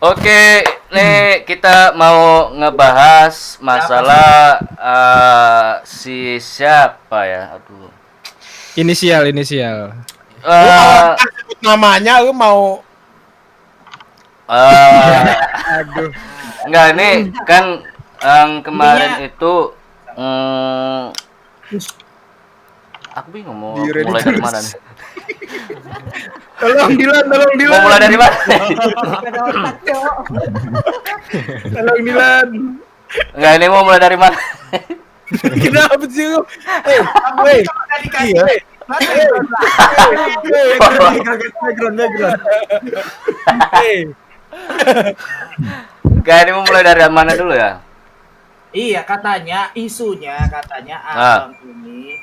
Oke, nih kita mau ngebahas masalah si siapa ya? Aduh. Inisial. Lu kalau sebut namanya lu mau Aduh. Enggak, ini kan yang kemarin itu aku bingung mau mulai dari mana nih. Tolong Dilan. Mau mulai dari mana? Tolong Dilan. Enggak, ini mau mulai dari mana? Kenapa sih lu? Woi. Iya. Background. Enggak, ini mau mulai dari mana dulu ya? Iya, isunya katanya abang ini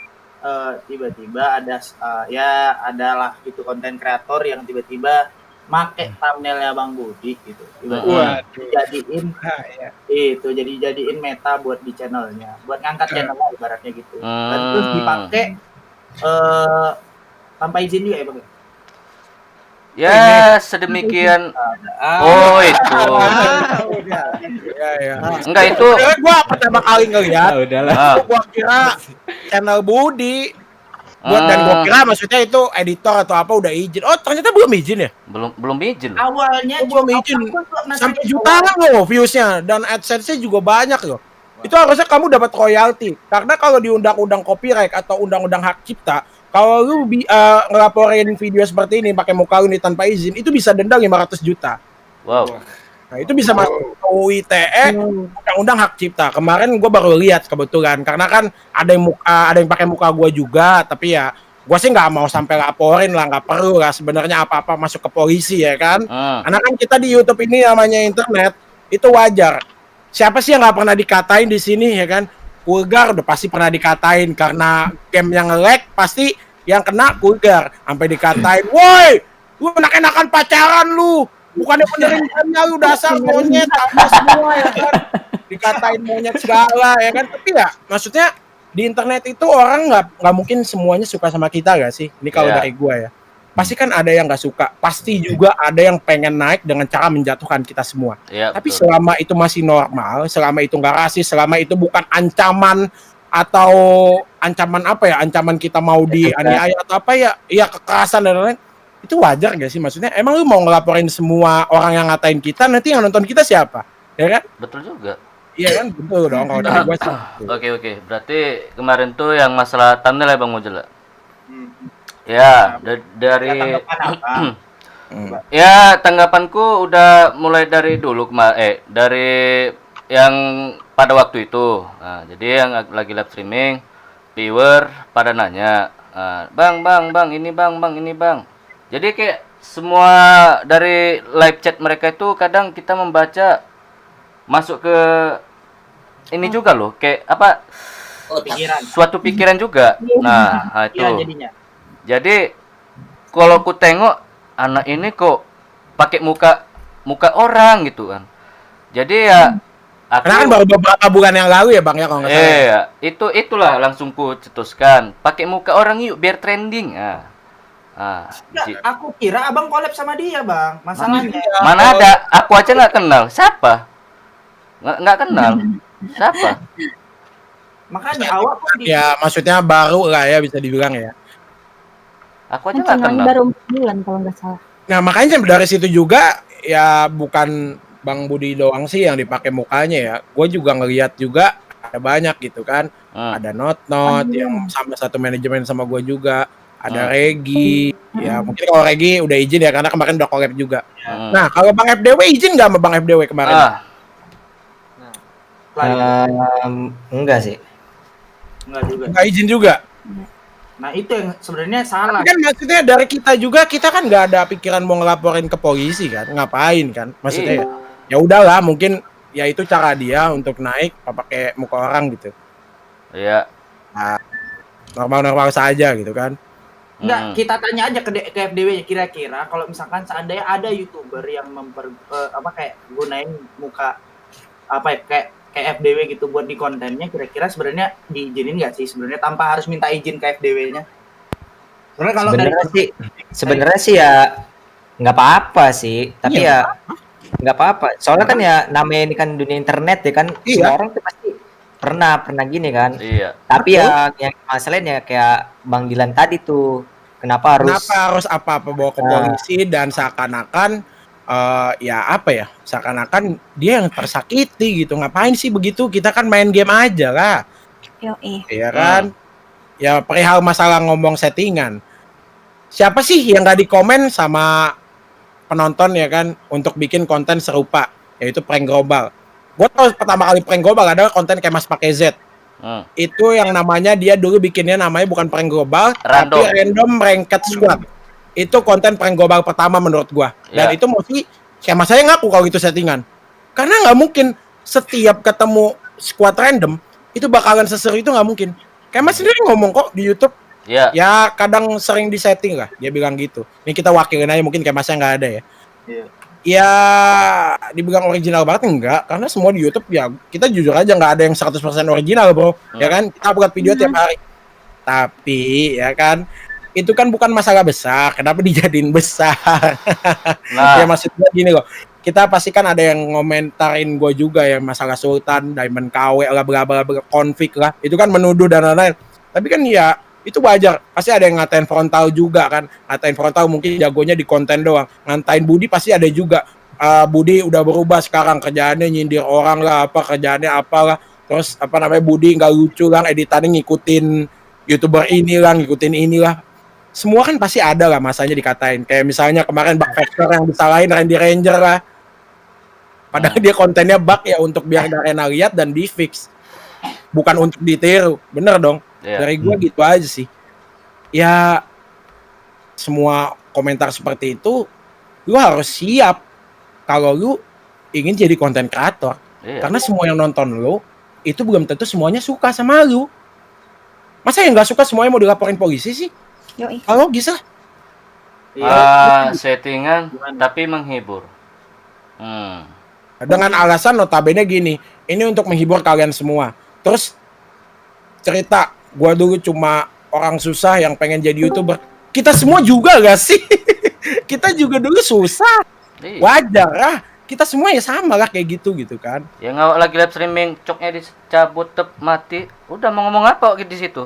tiba-tiba adalah gitu konten kreator yang tiba-tiba make thumbnailnya Bang Budi gitu. Tiba-tiba jadiin meta buat di channelnya, buat ngangkat channelnya ibaratnya gitu. Dan terus dipakai tanpa izin juga ya Bang. Ya, sedemikian. Oh, itu. Enggak itu. Gua pertama kali ngeliat. Gua kira channel Budi. Dan gua kira maksudnya itu editor atau apa udah izin. Oh, ternyata belum izin ya? Belum izin. Awalnya belum izin. Sampai jutaan loh viewsnya dan AdSense-nya juga banyak loh. Itu harusnya kamu dapat royalti. Karena kalau di undang-undang copyright atau undang-undang hak cipta, kalau lu ngelaporin video seperti ini pakai muka lu nih tanpa izin, itu bisa denda 500 juta. Wow. Nah, itu bisa masuk ke UU ITE, undang-undang hak cipta. Kemarin gue baru lihat kebetulan, karena kan ada yang pakai muka gue juga, tapi ya gue sih nggak mau sampai laporin lah, nggak perlu lah sebenarnya apa-apa masuk ke polisi ya kan. Karena kan kita di YouTube ini namanya internet, itu wajar. Siapa sih yang nggak pernah dikatain di sini ya kan? Vulgar udah pasti pernah dikatain karena game yang nge-lag pasti yang kena vulgar sampai dikatain, woi, lu enak-enakan pacaran lu, bukannya benerin gamenya lu dasar monyet apa semua ya kan, dikatain monyet segala ya kan. Tapi ya maksudnya di internet itu orang nggak mungkin semuanya suka sama kita gak sih? Ini kalau dari gua ya, pasti kan ada yang nggak suka, pasti juga ada yang pengen naik dengan cara menjatuhkan kita semua. Tapi betul. Selama itu masih normal, selama itu nggak rasis, selama itu bukan ancaman atau ancaman apa ya, ancaman kita mau dianiaya atau apa ya, kekerasan dan lain-lain, itu wajar gak sih? Maksudnya emang lu mau ngelaporin semua orang yang ngatain kita, nanti yang nonton kita siapa? Ya kan? Betul juga. Iya kan, betul dong kalau dari gua sih. Oke. Berarti kemarin tuh yang masalah thumbnail ya Bang Mujel. Ya, dari ya tanggapanku udah mulai dari dulu dari yang pada waktu itu. Nah, jadi yang lagi live streaming, viewer pada nanya, bang, ini bang. Jadi kayak semua dari live chat mereka itu kadang kita membaca masuk ke ini juga loh, kayak apa? Suatu pikiran juga. Nah, itu. Jadi kalau aku tengok anak ini kok pakai muka orang gitu kan. Jadi ya karena kan baru beberapa bulan yang lalu ya Bang ya kalau nggak salah. Iya, itulah langsung ku cetuskan. Pakai muka orang yuk biar trending. Aku kira Abang collab sama dia, Bang. Masalahnya. Mana ada? Aku aja nggak kenal. Siapa? Nggak kenal. Siapa? Makanya awak ya maksudnya baru lah ya bisa dibilang ya. Aku aja nggak kenal. Baru 4 bulan kalau nggak salah. Nah makanya dari situ juga ya bukan Bang Budi doang sih yang dipakai mukanya ya. Gue juga ngeliat juga ada banyak gitu kan. Ada Not yang sama satu manajemen sama gue juga. Ada Regi. Ya mungkin kalau Regi udah izin ya karena kemarin udah collab juga. Nah kalau Bang FDW izin nggak sama Bang FDW kemarin? Enggak sih. Enggak juga. Enggak izin juga. Nah itu yang sebenarnya salah. Tapi kan maksudnya dari kita juga, kita kan nggak ada pikiran mau ngelaporin ke polisi kan, ngapain kan? Maksudnya ya udahlah, mungkin ya itu cara dia untuk naik pakai muka orang gitu. Iya. Nah, normal-normal saja gitu kan. Enggak, kita tanya aja ke FDW kira-kira kalau misalkan seandainya ada YouTuber yang kayak gunain muka apa ya kayak FDW gitu buat di kontennya, kira-kira sebenarnya diizinin nggak sih sebenarnya tanpa harus minta izin ke FDW-nya? Sebenarnya sih ya nggak apa-apa sih, tapi ya nggak apa-apa. Soalnya kan ya namanya ini kan dunia internet ya kan, Iya. semua orang tuh pasti pernah gini kan. Iya. Tapi ya yang masalahnya kayak Bang Dilan tadi tuh, kenapa harus apa-apa bawa ke polisi dan seakan-akan ya apa ya, seakan-akan dia yang tersakiti gitu. Ngapain sih begitu? Kita kan main game aja lah. Yoi. Iya kan? Ya perihal masalah ngomong settingan. Siapa sih yang gak dikomen sama penonton ya kan untuk bikin konten serupa, yaitu prank global. Gue tau pertama kali prank global adalah konten kayak Mas pakai Z. Itu yang namanya dia dulu bikinnya namanya bukan prank global, tapi random ranked squad. Itu konten prank global pertama menurut gua. Dan itu mesti kayak saya ngaku kalau itu settingan. Karena nggak mungkin setiap ketemu squad random itu bakalan seseru itu, nggak mungkin. Kayak Mas sendiri ngomong kok di YouTube. Ya kadang sering disetting lah, dia bilang gitu. Ini kita wakilin aja, mungkin kayak Masnya nggak ada ya. Ya dibilang original banget enggak, karena semua di YouTube ya kita jujur aja nggak ada yang 100% original bro, ya kan, kita buat video tiap hari. Tapi ya kan itu kan bukan masalah besar, kenapa dijadiin besar? Ya maksud gue gini loh, kita pasti kan ada yang ngomentarin gue juga ya masalah Sultan, Diamond KW lah, bla konflik lah, itu kan menuduh dan lain-lain. Tapi kan ya itu wajar, pasti ada yang ngatain frontal juga kan, ngatain frontal mungkin jagonya di konten doang, ngatain Budi pasti ada juga. Budi udah berubah sekarang, kerjaannya nyindir orang lah, apa kerjaannya apalah, terus apa namanya Budi nggak lucu kan, editannya ngikutin YouTuber inilah, ngikutin inilah. Semua kan pasti ada lah masanya dikatain, kayak misalnya kemarin Bug Factor yang disalahin Randy Ranger lah, padahal dia kontennya bug ya untuk biar Garena lihat dan di fix, bukan untuk ditiru, bener dong. Dari gue gitu aja sih. Ya semua komentar seperti itu lu harus siap kalau lu ingin jadi konten kreator. Karena semua yang nonton lu itu belum tentu semuanya suka sama lu. Masa yang nggak suka semuanya mau dilaporin polisi sih? Kalau bisa settingan tapi menghibur. Dengan alasan notabene gini, ini untuk menghibur kalian semua. Terus cerita gua dulu cuma orang susah yang pengen jadi YouTuber. Kita semua juga gak sih? Kita juga dulu susah. Wajar lah. Kita semua ya sama lah kayak gitu kan. Yang ngawak lagi live streaming, coknya dicabut tep mati. Udah mau ngomong apa di situ?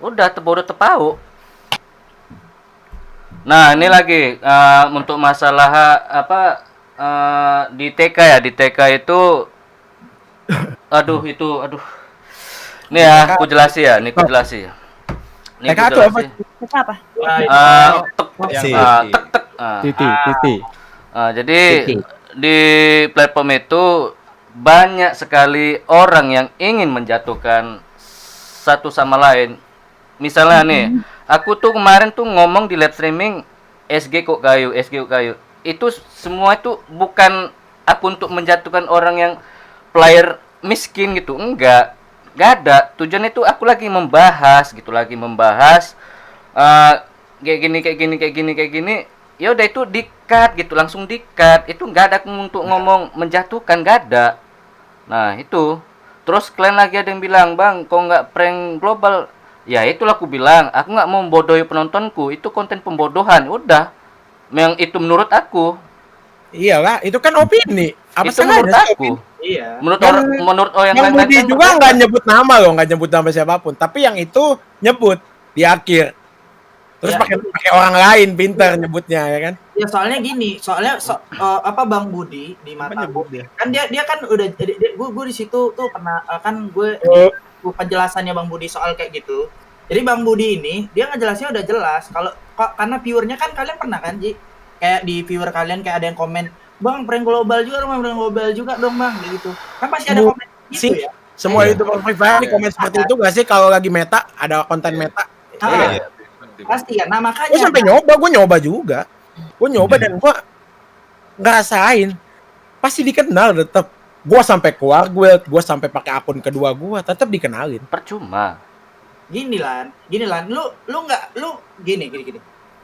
Udah tebodo tepau. Nah, ini lagi untuk masalah apa di TK ya, di TK itu aduh. Nih ya, aku jelasin ya. Nih aku jelasin. Nih TK itu apa? Titik. Jadi di platform itu banyak sekali orang yang ingin menjatuhkan satu sama lain. Misalnya nih, aku tuh kemarin tuh ngomong di live streaming SG kok kayu. Itu semua itu bukan aku untuk menjatuhkan orang yang player miskin gitu, enggak ada. Tujuan itu aku lagi membahas kayak gini. Ya udah itu di-cut gitu, langsung di-cut. Itu enggak ada untuk ngomong menjatuhkan, enggak ada. Nah, itu. Terus kalian lagi ada yang bilang, "Bang, kok enggak prank global?" Ya itulah aku bilang, aku enggak mau membodohi penontonku. Itu konten pembodohan. Udah. Yang itu menurut aku. Iyalah, itu kan opini. Apa itu menurut aku? Iya. Menurut orang yang lain Budi juga nggak nyebut nama loh, nggak nyebut nama siapapun. Tapi yang itu nyebut di akhir. Terus pakai orang lain pintar nyebutnya ya kan? Ya soalnya gini, apa Bang Budi di mata gue, kan dia kan udah gue di situ tuh pernah kan gue penjelasannya Bang Budi soal kayak gitu. Jadi Bang Budi ini dia ngejelasinnya udah jelas kalau karena viewernya kan kalian pernah kan Ji, kayak di viewer kalian kayak ada yang komen, "Bang, prank global juga dong Bang," gitu. Kan pasti ada komen gitu ya. Semua YouTuber Free Fire komen seperti itu gak sih kalau lagi meta, ada konten meta? Pasti ya. Nah makanya gue sampai gue nyoba juga. Gue nyoba dan gue ngerasain pasti dikenal tetap. Gue sampai keluar gue sampai pakai akun kedua gue tetap dikenalin. Percuma. Gini lan, lu nggak gini.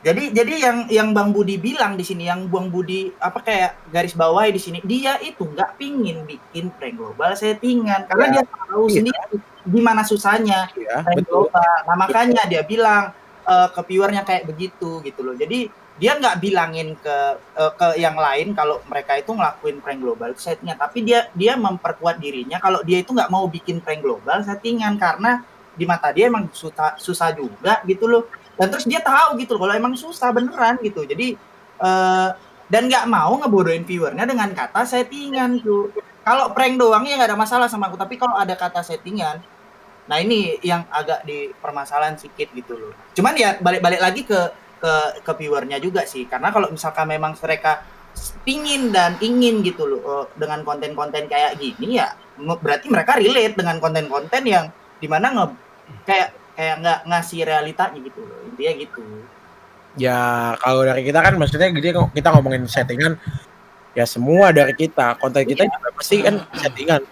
Jadi yang Bang Budi bilang di sini, yang Bang Budi apa kayak garis bawahi di sini, dia itu nggak pingin bikin prank global settingan karena dia tahu sendiri gimana susahnya prank global. Nah makanya dia bilang ke viewernya kayak begitu gitu loh. Jadi dia nggak bilangin ke yang lain kalau mereka itu ngelakuin prank global settingan, tapi dia memperkuat dirinya kalau dia itu nggak mau bikin prank global settingan karena di mata dia emang susah juga gitu loh. Dan terus dia tahu gitu loh kalau emang susah beneran gitu. Jadi dan nggak mau ngebodohin viewernya dengan kata settingan tuh. Kalau prank doang ya nggak ada masalah sama aku, tapi kalau ada kata settingan, nah ini yang agak di permasalahan sedikit gitu loh. Cuman ya balik lagi ke viewernya juga sih, karena kalau misalkan memang mereka pingin dan ingin gitu loh dengan konten-konten kayak gini ya berarti mereka relate dengan konten-konten yang dimana kayak nggak ngasih realitanya gitu loh, intinya gitu. Ya kalau dari kita kan maksudnya gini, kita ngomongin settingan ya, semua dari kita konten kita juga pasti kan settingan.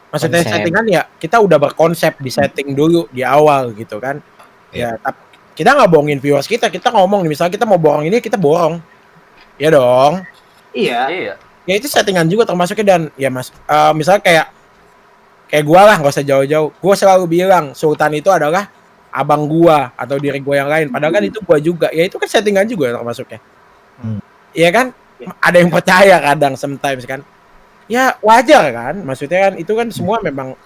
Maksudnya Konsep. settingan ya kita udah berkonsep di setting dulu di awal gitu kan. Ya tapi kita nggak bohongin viewers kita ngomong nih, misalnya kita mau borong ini kita borong. Ya dong. Iya. Iya. Ya itu settingan juga termasuknya. Dan ya misalnya kayak gua lah, nggak usah jauh-jauh. Gua selalu bilang Sultan itu adalah abang gua atau diri gua yang lain. Padahal kan itu gua juga. Ya itu kan settingan juga termasuknya. Iya kan? Ada yang percaya kadang sometimes kan. Ya wajar kan? Maksudnya kan itu kan semua memang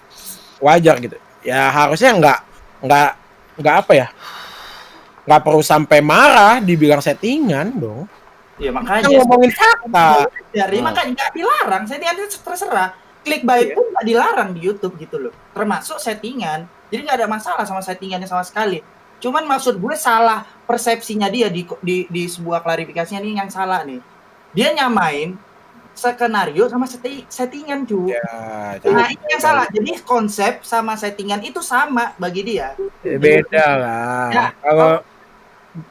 wajar gitu. Ya harusnya nggak apa ya? Nggak perlu sampai marah dibilang settingan dong. Ya Kita makanya ngomongin fakta. dari makanya nggak dilarang, settingan itu terserah. Clickbait pun nggak dilarang di YouTube gitu loh, termasuk settingan. Jadi nggak ada masalah sama settingannya sama sekali. Cuman maksud gue salah persepsinya dia di sebuah klarifikasinya nih yang salah nih. Dia nyamain skenario sama settingan cuy. Ya, Nah ini yang salah. Jadi konsep sama settingan itu sama bagi dia. beda lah. Ya, Kalau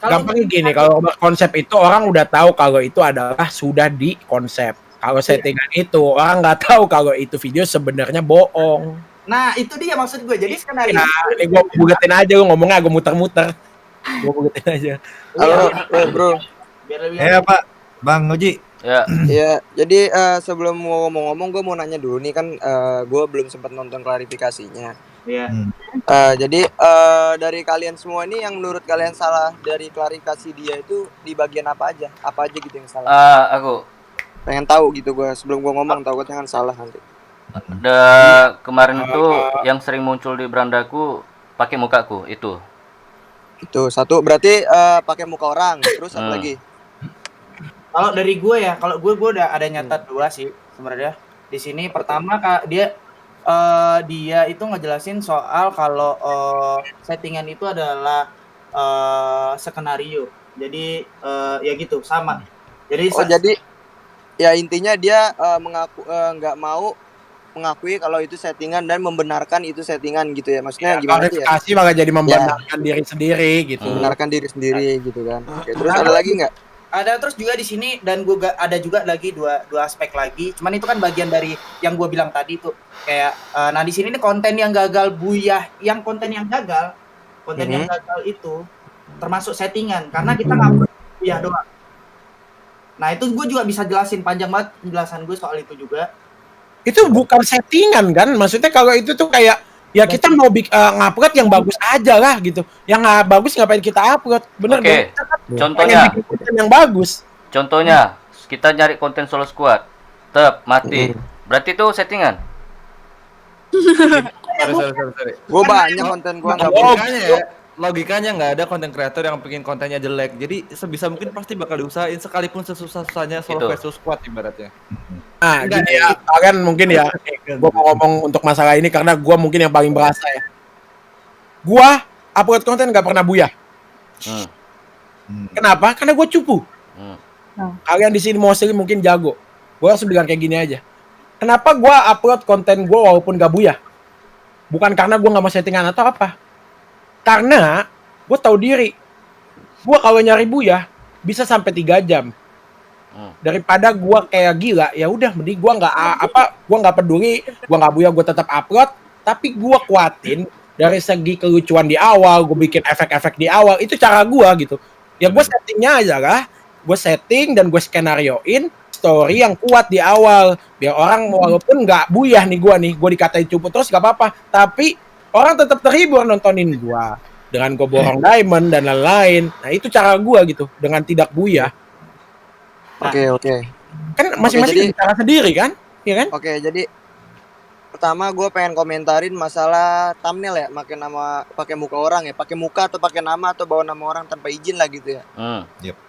gampangnya gini, kalau konsep itu orang udah tahu kalau itu adalah sudah di konsep. Kalau settingan itu orang nggak tahu kalau itu video sebenarnya bohong. Nah itu dia maksud gue. Jadi skenario. Nah, ini gue bugetin aja, gue ngomongnya agak muter-muter. Gue bugetin aja. Halo, bro. Biar lebih Ya Pak, Bang Oji. Ya. Ya, jadi sebelum mau ngomong-ngomong, gue mau nanya dulu nih kan, gue belum sempat nonton klarifikasinya. ya. Jadi dari kalian semua ini yang menurut kalian salah dari klarifikasi dia itu di bagian apa aja? Apa aja gitu yang salah? Aku Pengen tahu gitu gue sebelum gue ngomong, tahu jangan salah nanti. kemarin itu yang sering muncul di berandaku pakai mukaku itu. Itu satu berarti pakai muka orang, terus apa lagi? Kalau dari gue ya, kalau gue udah ada nyatat dua sih sebenarnya. Di sini pertama dia itu ngejelasin soal kalau settingan itu adalah skenario. Jadi ya gitu sama. Jadi Jadi ya intinya dia mengaku nggak mau mengakui kalau itu settingan dan membenarkan itu settingan gitu ya. Maksudnya gimana sih ya? Klarifikasi malah jadi membenarkan diri sendiri gitu. Membenarkan diri sendiri gitu kan. Oke, terus ada lagi nggak? ada terus juga di sini, dan gue ada juga lagi dua aspek lagi. Cuman itu kan bagian dari yang gue bilang tadi tuh kayak nah di sini nih konten yang gagal buyah, yang konten yang gagal itu termasuk settingan karena kita nggak buyah doang. Nah itu gue juga bisa jelasin panjang banget penjelasan gue soal itu juga. Itu bukan settingan kan? Maksudnya kalau itu tuh kayak ya kita mau ngupload yang bagus aja lah gitu. Yang nggak bagus ngapain kita upload? Bener Oke. dong? Contohnya, Pengen bikin konten yang bagus. kita nyari konten solo squad, mati. Berarti itu settingan. Sorry. Gue banyak konten gue nggak Logikanya nggak ada konten kreator yang bikin kontennya jelek. Jadi sebisa mungkin pasti bakal diusahain sekalipun sesusah-susahnya solo Itu. versus squad ibaratnya. Nah, gini ya, kalian mungkin ya, gue mau ngomong untuk masalah ini karena gue mungkin yang paling berasa ya. Gue upload konten gak pernah buyah. Kenapa? Karena gue cupu. Kalian di sini mostly mungkin jago. Gue langsung bilang kayak gini aja. Kenapa gue upload konten gue walaupun gak buyah? Bukan karena gue gak mau settingan atau apa. Karena gue tahu diri. Gue kalau nyari buyah bisa sampai 3 jam. Daripada gue kayak gila, ya udah mending gue nggak peduli, gue nggak buyah, gue tetap upload. Tapi gue kuatin dari segi kelucuan di awal, gue bikin efek-efek di awal, itu cara gue gitu. Ya gue settingnya aja lah, gue setting dan gue skenarioin story yang kuat di awal, biar orang walaupun nggak buyah nih gue dikatain cupu terus gak apa-apa, tapi orang tetap terhibur nontonin gue. dengan gue borong diamond dan lain-lain. Nah itu cara gue gitu, dengan tidak buyah. Oke. Kan masing-masing jadi- cara sendiri kan, iya kan? Oke, jadi pertama gue pengen komentarin masalah thumbnail ya, pakai muka orang ya, pakai muka atau pakai nama atau bawa nama orang tanpa izin lah gitu ya.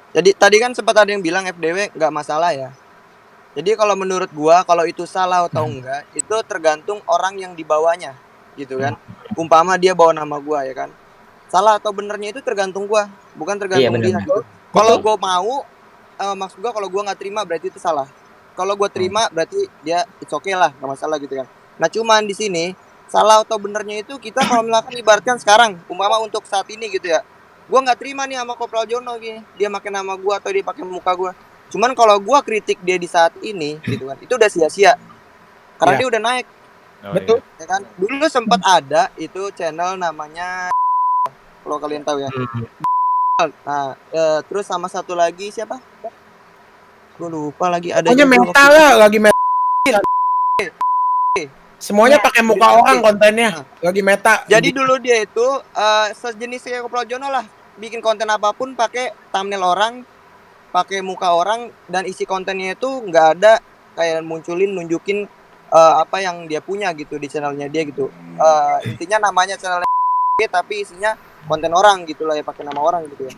Jadi tadi kan sempat ada yang bilang FDW nggak masalah ya. Jadi kalau menurut gua kalau itu salah atau enggak itu tergantung orang yang dibawanya gitu kan. Umpama dia bawa nama gua ya kan. Salah atau benernya itu tergantung gua, bukan tergantung Iya, dia gitu. Kalau gua mau maksud gua kalau gua nggak terima berarti itu salah. Kalau gua terima berarti dia it's okay lah, nggak masalah gitu kan. Nah cuman di sini salah atau benernya itu kita kalau misalkan ibaratkan sekarang umpama untuk saat ini gitu ya. Gua nggak terima nih sama Kopral Jono gini. Dia pakai nama gua atau dia pakai muka gua. Cuman kalau gua kritik dia di saat ini gitu kan, itu udah sia-sia. Karena Iya. dia udah naik, Betul. ya kan? Dulu sempat ada itu channel namanya kalau kalian tahu ya. Nah, terus sama satu lagi siapa? Gua lupa lagi ada Pokoknya juga meta waktu lah, lagi meta. Semuanya pakai muka orang kontennya, lagi meta. Jadi dulu dia itu sejenis kayak Kopral Jono lah, bikin konten apapun pakai thumbnail orang, pakai muka orang, dan isi kontennya itu nggak ada kayak nunjukin apa yang dia punya gitu di channelnya dia gitu. Intinya namanya channelnya tapi isinya konten orang gitu lah ya, pakai nama orang gitu ya.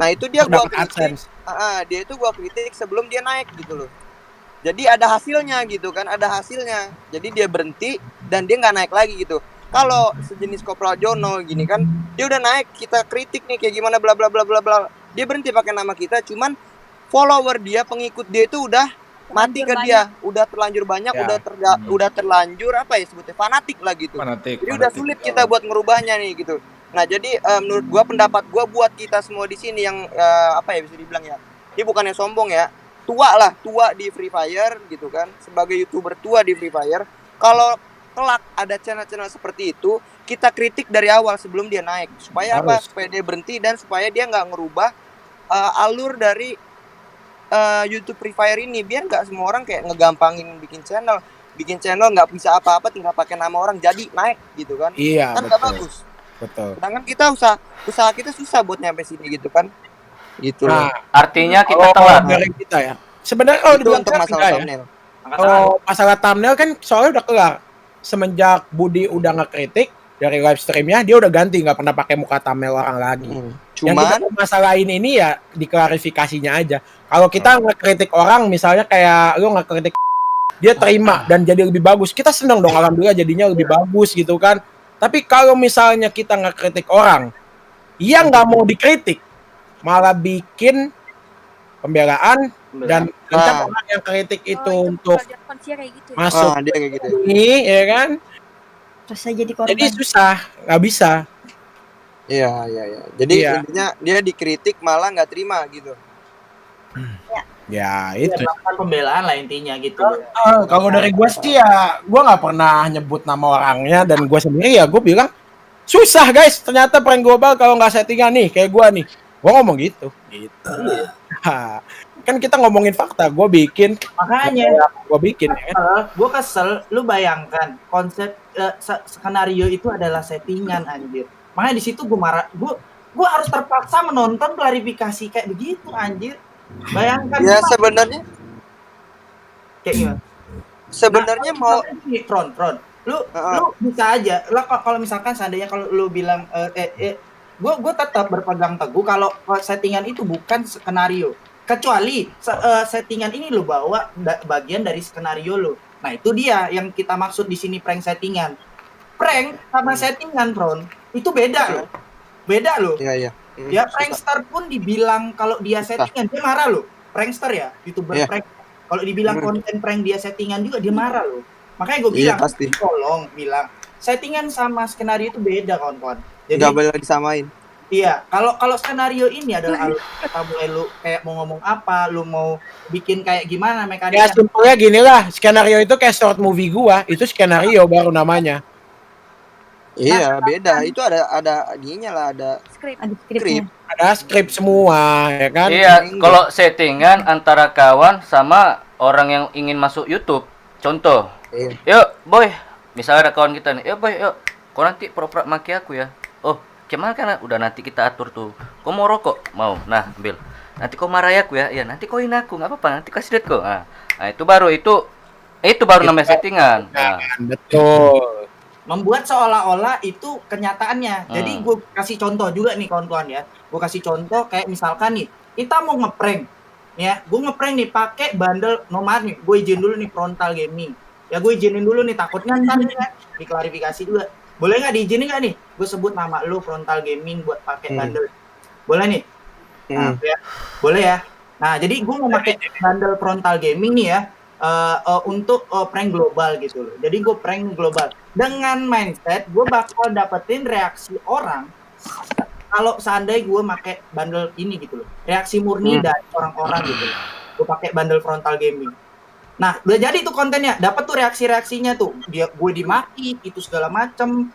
Nah itu dia gua dapat kritik, AdSense. dia itu gua kritik sebelum dia naik gitu loh. Jadi ada hasilnya gitu kan, ada hasilnya. Jadi dia berhenti dan dia nggak naik lagi gitu. Kalau sejenis Kopral Jono gini kan, dia udah naik, kita kritik nih kayak gimana bla bla bla bla bla. Dia berhenti pakai nama kita, cuman follower dia, pengikut dia itu udah mati ke dia, udah terlanjur banyak, Ya. udah terlanjur apa ya sebutnya fanatik lah gitu. Fanatik. Jadi udah sulit kita buat ngerubahnya nih gitu. Nah jadi menurut gua, pendapat gua buat kita semua di sini yang apa ya bisa dibilang ya, ini bukannya sombong ya, tua di Free Fire gitu kan, sebagai YouTuber tua di Free Fire. Kalau kelak ada channel-channel seperti itu, kita kritik dari awal sebelum dia naik, supaya apa? Supaya dia berhenti dan supaya dia nggak ngerubah alur dari YouTube Free Fire ini, biar nggak semua orang kayak ngegampangin bikin channel nggak bisa apa-apa, tinggal pakai nama orang jadi naik gitu kan. Iya, Kan nggak betul. bagus. Betul. Sedangkan kita usaha kita susah buat nyampe sini gitu kan. Gitu loh. Nah, Artinya kita kalau telat. dari kita ya. Sebenarnya kalau Itu dibilang untuk telat masalah enggak ya. thumbnail. Kalau masalah thumbnail kan soalnya udah kelar. Semenjak Budi udah ngekritik dari live streamnya, dia udah ganti, nggak pernah pakai muka thumbnail orang lagi. Yang kita Cuman masalahin ini ya di klarifikasinya aja. Kalau kita ngekritik orang, misalnya kayak lu ngekritik, dia terima dan jadi lebih bagus, kita seneng dong, alhamdulillah jadinya lebih bagus gitu kan. Tapi kalau misalnya kita ngekritik orang yang nggak mau dikritik, malah bikin pembelaan dan Ah. orang yang kritik itu Oh, untuk pelajaran konsia kayak gitu ya. masuk dia kayak gitu. ini, ya kan? Terus saya jadi korban. Jadi susah, nggak bisa. Iya. Jadi Iya. intinya dia dikritik malah nggak terima gitu. Ya Itu itu. pembelaan lah intinya gitu. Kalau dari gue sih ya, gue nggak pernah nyebut nama orangnya, dan gue sendiri ya gue bilang susah guys. Ternyata prank global kalau nggak settingan nih kayak gue nih, gue ngomong gitu. Kan kita ngomongin fakta, gue bikin, Makanya gue bikin. Ya kan? gue kesel, lu bayangkan konsep skenario itu adalah settingan anjir. Makanya di situ gue marah, gue harus terpaksa menonton klarifikasi kayak begitu anjir. Bayangkan Ya gua sebenarnya kayak gimana? sebenarnya mau Ini Tron, lu bisa aja. Lah kalau misalkan seandainya kalau lu bilang gue tetap berpegang teguh kalau settingan itu bukan skenario. Kecuali settingan ini lu bawa bagian dari skenario lu. Nah, itu dia yang kita maksud di sini prank settingan. Prank sama settingan, Tron, itu beda loh. Beda loh. Iya. Ya, prankster pun dibilang kalau dia settingan, dia marah loh. Prankster ya, YouTuber Iya. prank. Kalau dibilang konten prank dia settingan juga, dia marah loh. Makanya gue bilang, pasti. tolong bilang, settingan sama skenario itu beda, kawan-kawan. Jadi, Nggak boleh disamain. iya, kalau skenario ini adalah kamu lu kayak mau ngomong apa, lu mau bikin kayak gimana Ya mekaniknya. simpelnya gini lah, skenario itu kayak short movie gua, itu skenario baru namanya. Iya, beda. Itu ada ininya lah, ada Skrip. skrip. Ada skrip semua, ya kan? Iya, kalau settingan antara kawan sama orang yang ingin masuk YouTube. Contoh, Iya. yuk boy, misalnya ada kawan kita nih, yuk boy, yuk, kau nanti pura-pura maki aku ya. Oh, Cemal kan udah nanti kita atur tuh. Kau mau rokok? Mau. Nah, ambil. Nanti kau marah aku ya. Ya, nanti koin aku, nggak apa-apa. Nanti kasih duit kau. Nah, itu baru namanya settingan. Nah, Betul. Membuat seolah-olah itu kenyataannya. Jadi Hmm. gue kasih contoh juga nih kawan-kawan ya. Gue kasih contoh kayak misalkan nih, kita mau ngeprank. Ya, gue ngeprank nih pakai bundle nomor nih. Gue izin dulu nih Frontal Gaming. Ya gue izinin dulu nih, takutnya ntar nih ya, diklarifikasi juga. Boleh nggak diizinin nggak nih? Gue sebut nama lu Frontal Gaming buat pakai bundle. Boleh nih? Nah, ya. Boleh ya. Nah, jadi gue mau pakai bundle Frontal Gaming nih ya. Untuk prank global gitu loh. Jadi gue prank global dengan mindset gue bakal dapetin reaksi orang kalau seandainya gue pakai bundle ini gitu loh. Reaksi murni dari orang-orang gitu loh. Gue pakai bundle Frontal Gaming. Nah, udah jadi tuh kontennya, dapat tuh reaksi-reaksinya tuh. Gue dimaki itu segala macem.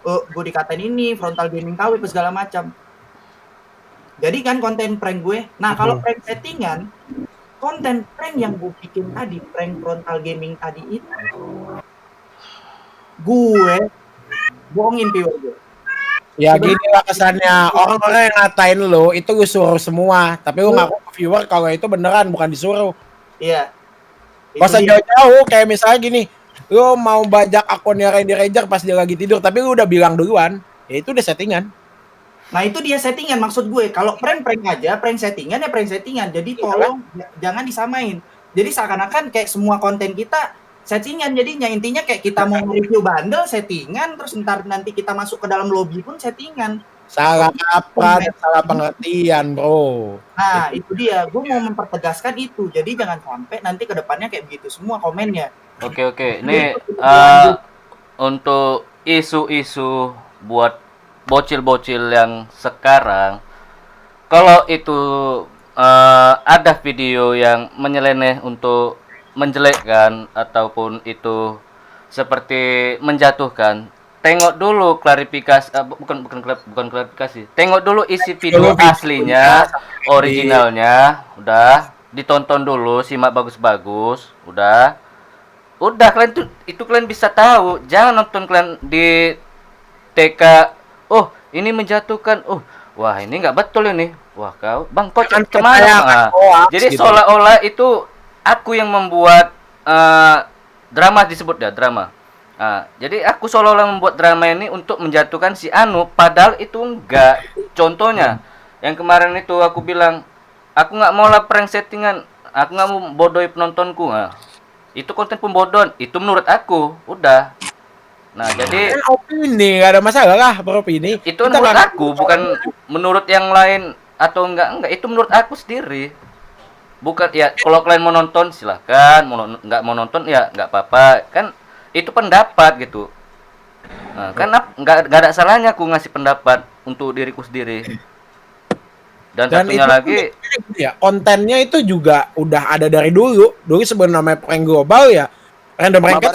Gue dikatain ini Frontal Gaming KW segala macam. Jadi kan konten prank gue. Nah, kalau prank settingan, konten prank yang gue bikin tadi, prank Frontal Gaming tadi itu, gue bohongin viewer gue. Ya gini lah kesannya, orang-orang yang ngatain lo itu gue suruh semua, tapi lo ngaku ke viewer kalau itu beneran bukan disuruh. Iya. Gak usah jauh-jauh, kayak misalnya gini, lo mau bajak akunnya Randy Ranger pas dia lagi tidur, tapi lo udah bilang duluan, ya itu udah settingan. Nah itu dia settingan maksud gue. Kalau prank aja, prank settingan ya prank settingan. Jadi tolong jangan disamain. Jadi seakan-akan kayak semua konten kita settingan jadinya. Intinya kayak kita mau review bundle settingan, terus ntar nanti kita masuk ke dalam lobby pun settingan. Salah kaprah dan salah pengertian, bro. Nah itu dia. Gue mau mempertegaskan itu. Jadi jangan sampai nanti ke depannya kayak begitu semua komennya. Oke. Ini untuk isu-isu buat bocil-bocil yang sekarang, kalau itu ada video yang menyeleneh untuk menjelekkan ataupun itu seperti menjatuhkan, tengok dulu klarifikasi, bukan klarifikasi, tengok dulu isi video aslinya, originalnya, udah ditonton dulu, simak bagus-bagus, udah kalian itu kalian bisa tahu. Jangan nonton kalian di TK, oh ini menjatuhkan, oh wah ini nggak betul ini, wah kau cemara. Jadi gitu. Seolah-olah itu aku yang membuat drama, disebut ya drama. Jadi aku seolah-olah membuat drama ini untuk menjatuhkan si Anu, padahal itu enggak. Contohnya yang kemarin itu aku bilang, aku nggak mau lah prank settingan, aku nggak mau bodohi penontonku. Itu konten pembodohan, itu menurut aku, udah. Nah, jadi opini nggak ada masalah lah beropini. Itu menurut aku, bukan menurut yang lain atau enggak. Itu menurut aku sendiri. Bukan ya, kalau kalian mau nonton silahkan, nggak mau nonton ya nggak apa-apa. Kan itu pendapat gitu. Nah, kan nggak ada salahnya aku ngasih pendapat untuk diriku sendiri. Dan satunya lagi ya, kontennya itu juga udah ada dari dulu. Dulu sebelum namanya prank global ya, random ranked.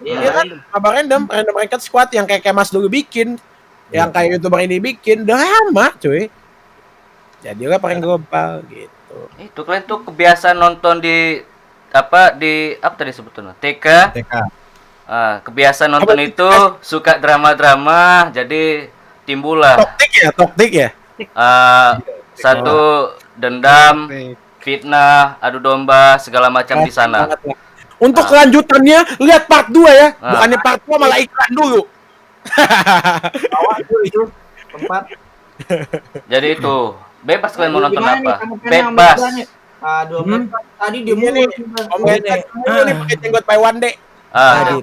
Iya kan, random ranked squad yang kayak Mas dulu bikin, yang kayak YouTuber ini bikin, udah lama cuy. Jadilah prank global gitu. Itu kalian tuh kebiasaan nonton di apa tadi sebetulnya TK. Kebiasaan nonton itu suka drama-drama, jadi timbullah Toktik ya. Satu dendam, fitnah, adu domba, segala macam di sana. Untuk kelanjutannya lihat part 2 ya. Bukannya part 2 malah iklan dulu. Itu tempat. Jadi itu bebas kalian mau nonton apa. Bebas. Aduh, tadi dia ini pakai jenggot Pak Wande. Tadi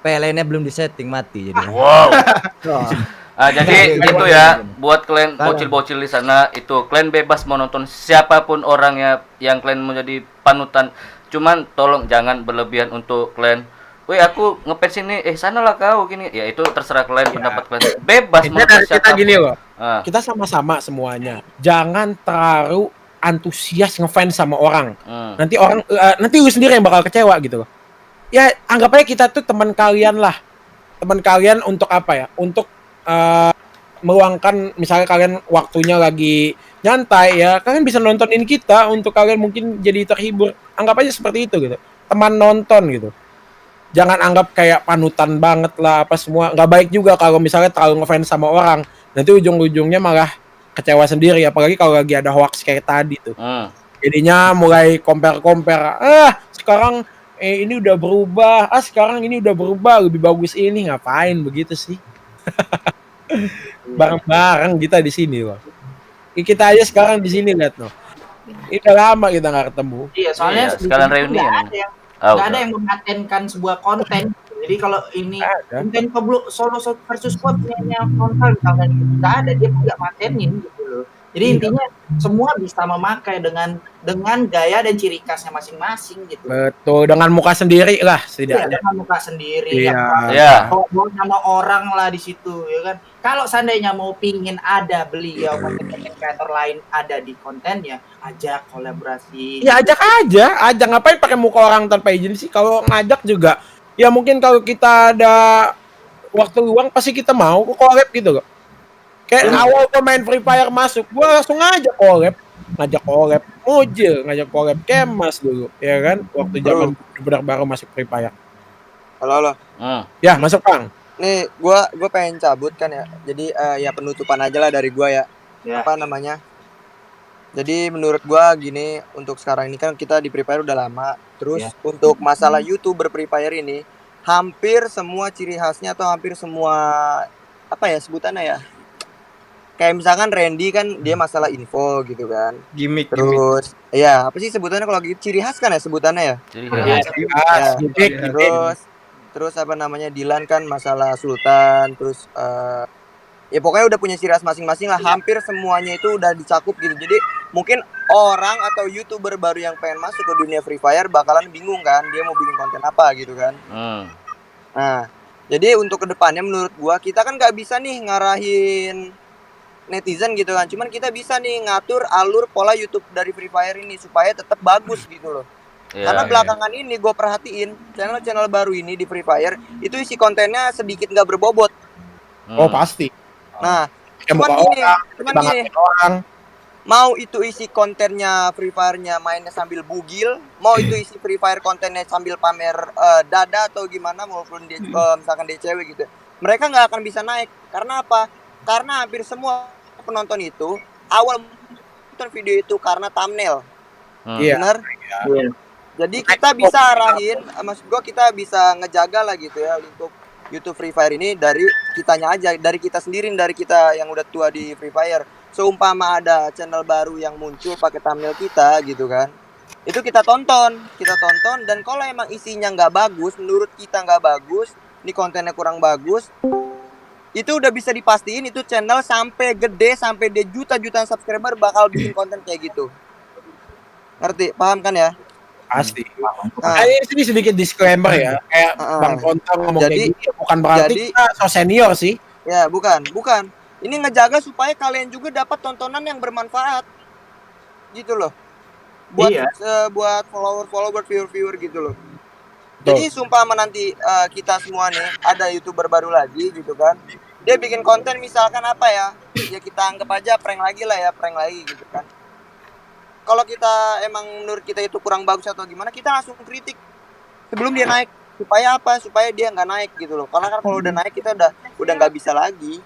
PLN-nya belum disetting, mati jadi. Wow. Jadi itu ya buat kalian bocil-bocil di sana, itu kalian bebas mau nonton siapapun orangnya yang kalian menjadi panutan. Cuman tolong jangan berlebihan untuk kalian. Woi aku ngefans ini, sanalah kau gini. Ya itu terserah kalian, pendapat kalian. Bebas mau nonton siapa. Kita gini loh. Kita sama-sama semuanya. Jangan terlalu antusias ngefans sama orang. Nanti orang nanti lu sendiri yang bakal kecewa gitu loh. Ya anggap aja kita tuh teman kalian lah. Teman kalian untuk apa ya? Untuk meluangkan, misalnya kalian waktunya lagi nyantai ya, kalian bisa nontonin kita untuk kalian mungkin jadi terhibur. Anggap aja seperti itu gitu, teman nonton gitu. Jangan anggap kayak panutan banget lah apa semua. Nggak baik juga kalau misalnya terlalu ngefans sama orang. nanti ujung-ujungnya malah kecewa sendiri, apalagi kalau lagi ada hoax kayak tadi tuh. Jadinya mulai compare sekarang ini udah berubah, sekarang ini udah berubah, lebih bagus ini, ngapain begitu sih? Bareng-bareng kita di sini loh. Kita aja sekarang di sini lihat loh. Ini udah lama kita nggak ketemu. Iya, soalnya Iya, sekalian reunian nggak ini. ada yang Oh, nggak ada yang mematenkan sebuah konten. Jadi kalau ini Ada. konten solo versus squad punya frontal misalkan gitu, nggak ada, dia nggak matenin gitu loh. Jadi intinya semua bisa memakai dengan gaya dan ciri khasnya masing-masing gitu. Betul, dengan muka sendiri lah Iya, setidaknya. dengan muka sendiri, Iya. Iya. bawa nama orang lah di situ, ya kan. Kalau seandainya mau pingin ada beliau konten creator lain ada di kontennya, ajak kolaborasi. Ya ajak aja, ngapain pakai muka orang tanpa izin sih? Kalau ngajak juga, ya mungkin kalau kita ada waktu luang pasti kita mau collab gitu loh. Kayak awal pemain Free Fire masuk, gua langsung ngajak collab, Mojil, ngajak collab Kemas dulu, ya kan? Waktu zaman benar baru masuk Free Fire. Halo. Ya, masuk Bang. Nih, gua pengen cabut kan ya. Jadi ya penutupan aja lah dari gua ya. Ya. Apa namanya? Jadi menurut gua gini, untuk sekarang ini kan kita di Free Fire udah lama. Terus untuk masalah YouTuber Free Fire ini, hampir semua ciri khasnya atau hampir semua apa ya sebutannya ya? Kayak misalkan Randy kan dia masalah info gitu kan. Gimik. Terus ya apa sih sebutannya kalau gitu, ciri khas kan ya sebutannya ya? Jadi Ya. Terus apa namanya, Dilan kan masalah Sultan, terus ya pokoknya udah punya ciri khas masing-masing lah. Hampir semuanya itu udah dicakup gitu. Jadi mungkin orang atau YouTuber baru yang pengen masuk ke dunia Free Fire bakalan bingung kan, dia mau bikin konten apa gitu kan. Nah, jadi untuk kedepannya menurut gua kita kan nggak bisa nih ngarahin netizen gitu kan, cuman kita bisa nih ngatur alur pola YouTube dari Free Fire ini supaya tetap bagus gitu loh. Karena belakangan ini gue perhatiin channel-channel baru ini di Free Fire itu isi kontennya sedikit nggak berbobot. Oh pasti. Nah, Cuman gini, mau itu isi kontennya Free Fire-nya mainnya sambil bugil, mau itu isi Free Fire kontennya sambil pamer dada atau gimana, maupun dia misalkan dia cewek gitu, mereka nggak akan bisa naik. Karena apa? Karena hampir semua penonton itu awal nonton video itu karena thumbnail. Benar? Iya. Jadi kita bisa arahin, maksud gua kita bisa ngejaga lah gitu ya untuk YouTube Free Fire ini dari kitanya aja, dari kita sendiri, dari kita yang udah tua di Free Fire. Seumpama ada channel baru yang muncul pakai thumbnail kita gitu kan, itu kita tonton dan kalau emang isinya nggak bagus, menurut kita nggak bagus, ini kontennya kurang bagus, itu udah bisa dipastiin itu channel sampai gede, sampai dia juta-jutaan subscriber bakal bikin konten kayak gitu. Ngerti? Paham kan ya? Pasti. Ini sedikit disclaimer ya, kayak Bang Kontang ngomong kayak gitu, bukan berarti kita so senior sih. Ya, bukan. Ini ngejaga supaya kalian juga dapat tontonan yang bermanfaat. Gitu loh. Buat follower, viewer gitu loh. Jadi sumpama nanti kita semua nih ada YouTuber baru lagi gitu kan. Dia bikin konten misalkan apa ya? Ya kita anggap aja prank lagi gitu kan. Kalau kita emang menurut kita itu kurang bagus atau gimana, kita langsung kritik sebelum dia naik. Supaya apa? Supaya dia nggak naik gitu loh. Karena kan kalau udah naik kita udah nggak bisa lagi.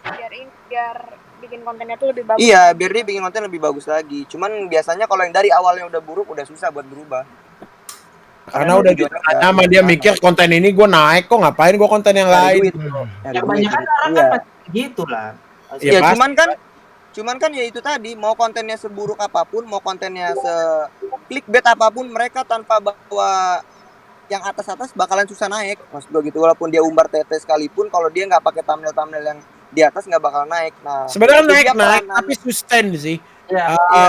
Biar bikin kontennya tuh lebih bagus. Iya, biar dia bikin konten lebih bagus lagi. Cuman biasanya kalau yang dari awalnya udah buruk udah susah buat berubah. Karena udah sama dia mikir konten ini gue naik kok, ngapain gue konten yang lain. Yang banyak kan orang kan gitu lah. Ya, cuman kan ya itu tadi, mau kontennya seburuk apapun, mau kontennya se-clickbait apapun, mereka tanpa bawa yang atas-atas bakalan susah naik. Maksud gue gitu, walaupun dia umbar tete sekalipun, kalau dia nggak pakai thumbnail yang di atas nggak bakal naik. Nah, sebenarnya naik tapi sustain sih.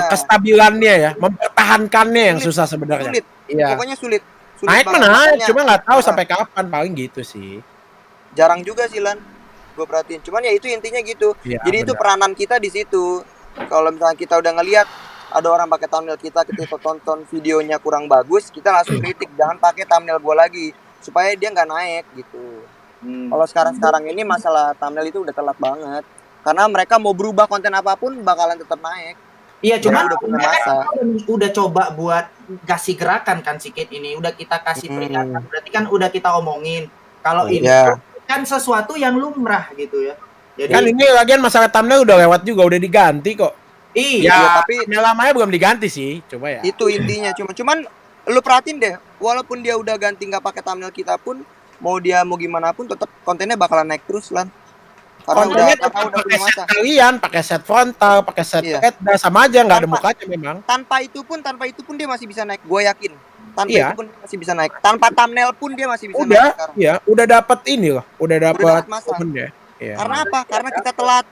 Kestabilannya ya, mempertahankannya yang susah sebenarnya. Sulit. Pokoknya sulit. Naik naik, cuma nggak tahu sampai kapan, paling gitu sih. Jarang juga sih Lan, gue perhatiin. Cuman ya itu intinya gitu. Ya, jadi bener. Itu peranan kita di situ. Kalau misalnya kita udah ngelihat ada orang pakai thumbnail kita tonton videonya kurang bagus, kita langsung kritik, jangan pakai thumbnail gue lagi, supaya dia nggak naik gitu. Kalau sekarang ini masalah thumbnail itu udah telat banget, karena mereka mau berubah konten apapun bakalan tetap naik. Iya, cuma udah coba buat kasih gerakan kan sikit ini, udah kita kasih peringatan, berarti kan udah kita omongin kalau ini kan sesuatu yang lumrah gitu ya. Jadi Kan ini lagian masalah thumbnail udah lewat juga, udah diganti kok. iya, Ya, tapi thumbnail lamanya belum diganti sih, coba ya. itu intinya. Cuman lu perhatiin deh, walaupun dia udah ganti nggak pakai thumbnail kita pun, mau dia mau gimana pun tetap kontennya bakalan naik terus lan. Karena Kontennya karena tetap udah pakai punya set masa. kalian, pakai set frontal, pakai set Iya. headda, sama aja nggak ada Tanpa- mukanya memang. Tanpa itu pun dia masih bisa naik, gue yakin. Tanpa Iya. itu pun dia masih bisa naik. Tanpa thumbnail pun dia masih bisa naik Udah, sekarang. ya, udah dapat ini loh, udah dapat dapat masa. momen ya. Iya. Karena apa? Karena kita telat.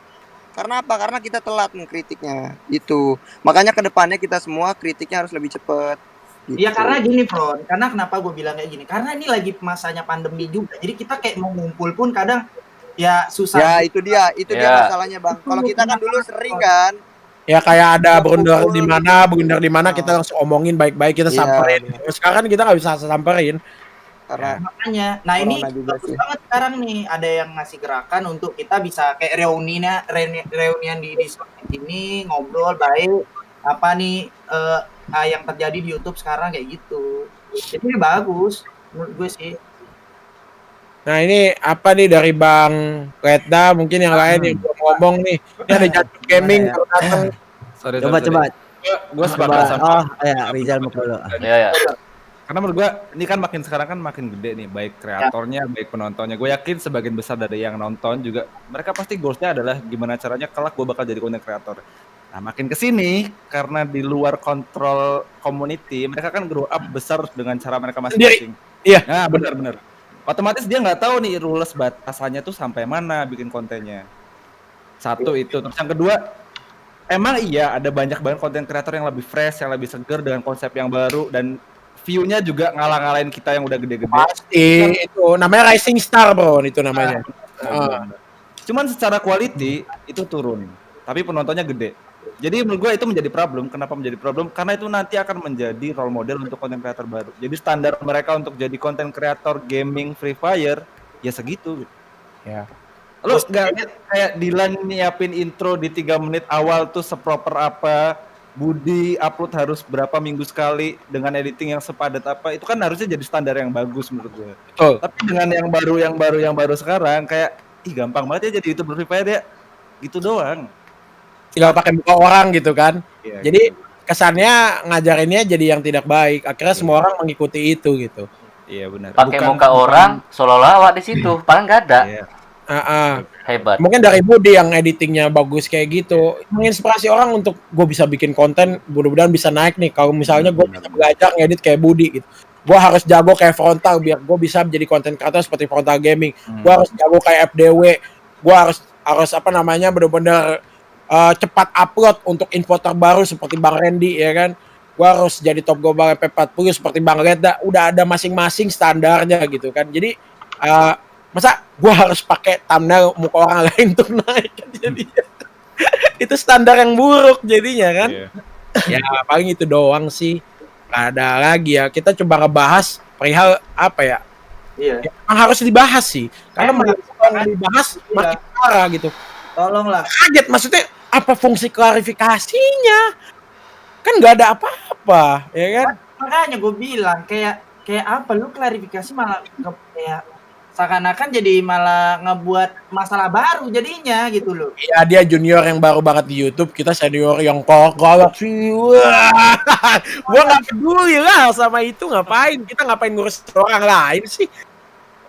Karena apa? Karena kita telat mengkritiknya. Itu. Makanya kedepannya kita semua kritiknya harus lebih cepat. Gitu. ya karena gini, Fron. Karena kenapa gue bilang kayak gini? Karena ini lagi masanya pandemi juga. Jadi kita kayak mau ngumpul pun kadang ya susah. Ya itu dia Ya. masalahnya bang. Kalau kita kan dulu sering kan. Ya kayak ada Kita blunder kumpul. di mana kita langsung omongin baik-baik, kita Iya, samperin. iya. Sekarang kan kita nggak bisa samperin. Karena Makanya, nah ini Corona juga bagus sih. banget sekarang nih ada yang ngasih gerakan untuk kita bisa kayak reunian di Discord ini ngobrol baik apa nih yang terjadi di YouTube sekarang kayak gitu. Jadi ini bagus menurut gue sih. Nah ini apa nih dari Bang Retda, mungkin yang lain yang belum ngomong nih. Ini ada Jatuh Gaming ya? baru datang. Coba. Gue sepakat Coba. sama. Oh, ya Rizal mau dulu. Ya. Karena menurut gue ini kan makin sekarang kan makin gede nih, baik kreatornya, baik penontonnya. Gue yakin sebagian besar dari yang nonton juga mereka pasti goalsnya adalah gimana caranya kelak gue bakal jadi content creator. Nah makin kesini karena di luar kontrol community, mereka kan grow up besar dengan cara mereka masing-masing. Iya. Nah benar-benar. Otomatis dia nggak tahu nih rules batasannya tuh sampai mana bikin kontennya. Satu itu. Terus yang kedua, emang iya ada banyak banget konten kreator yang lebih fresh, yang lebih seger dengan konsep yang baru dan view-nya juga ngalah-ngalahin kita yang udah gede-gede. Pasti itu namanya Rising Star bro, itu namanya. Cuman secara quality itu turun, tapi penontonnya gede. Jadi menurut gue itu menjadi problem. Kenapa menjadi problem? Karena itu nanti akan menjadi role model untuk konten kreator baru. Jadi standar mereka untuk jadi konten kreator gaming Free Fire ya segitu. Ya. Lu nggak lihat kayak Dilan nyiapin intro di 3 menit awal tuh seproper apa, Budi upload harus berapa minggu sekali dengan editing yang sepadat apa, itu kan harusnya jadi standar yang bagus menurut gue. Betul. Tapi dengan yang baru sekarang kayak gampang banget ya jadi YouTuber Free Fire ya. Gitu doang. Tinggal pakai muka orang gitu kan. Iya, Jadi kesannya ngajarinnya jadi yang tidak baik. Akhirnya semua orang mengikuti itu gitu. Iya benar. Pakai muka orang seolah-olah awak di situ, padahal nggak ada. Iya. Hebat. Mungkin dari Budi yang editingnya bagus kayak gitu, menginspirasi orang untuk gue bisa bikin konten, mudah-mudahan bisa naik nih. Kalau misalnya gue bisa belajar ngedit kayak Budi gitu, gue harus jago kayak Frontal biar gue bisa menjadi konten kreator seperti Frontal Gaming. Gue harus jago kayak FDW, gue harus apa namanya benar-benar cepat upload untuk info terbaru seperti Bang Randy ya kan. Gue harus jadi top global MP40 seperti Bang Reda. Udah ada masing-masing standarnya gitu kan. Jadi masa gue harus pakai thumbnail muka orang lain untuk naik kan jadinya. Itu standar yang buruk jadinya kan. Iya. Ya paling itu doang sih. Gak ada lagi ya. Kita coba ngebahas perihal apa ya. Iya. Yang harus dibahas sih. Karena kalau dibahas makin parah gitu. Tolonglah. Kaget maksudnya apa fungsi klarifikasinya? Kan nggak ada apa-apa, ya kan? Makanya gue bilang kayak apa lu klarifikasi malah kayak seakan-akan jadi malah ngebuat masalah baru jadinya gitu loh. Ya dia junior yang baru banget di YouTube, kita senior yang kolak sih. Wah, gua nggak peduli lah sama itu, ngapain ngurus orang lain sih?